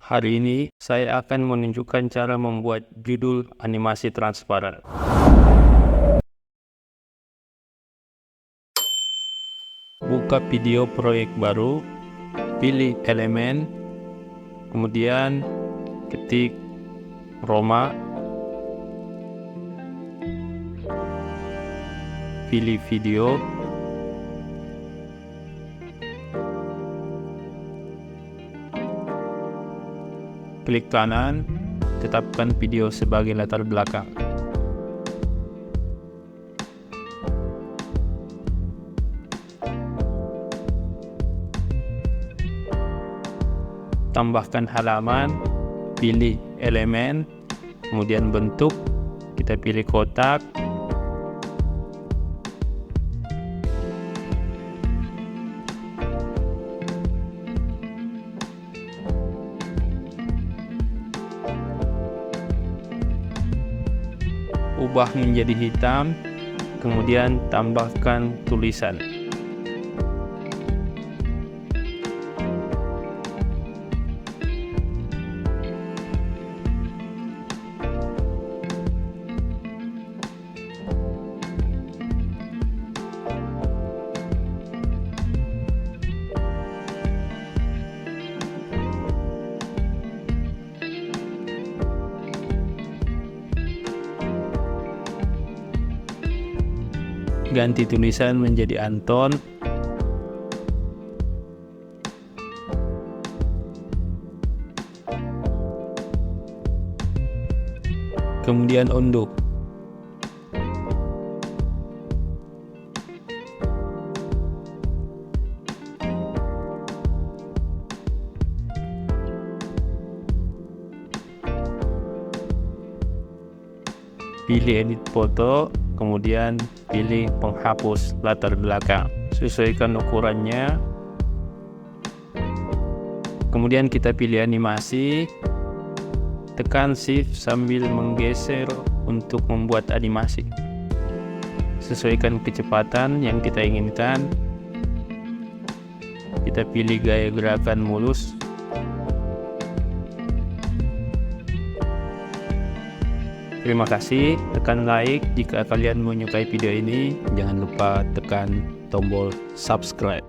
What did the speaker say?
Hari ini saya akan menunjukkan cara membuat judul animasi transparan. Buka video proyek baru, pilih elemen, kemudian ketik Roma, pilih video, klik kanan, tetapkan video sebagai latar belakang. Tambahkan halaman, pilih elemen, kemudian bentuk, kita pilih kotak, ubah menjadi hitam, kemudian tambahkan tulisan. Ganti tulisan menjadi Anton. Kemudian unduh. Pilih edit foto, kemudian pilih penghapus latar belakang. Sesuaikan ukurannya. Kemudian kita pilih animasi. Tekan Shift sambil menggeser untuk membuat animasi. Sesuaikan kecepatan yang kita inginkan. Kita pilih gaya gerakan mulus. Terima kasih, tekan like jika kalian menyukai video ini. Jangan lupa tekan tombol subscribe.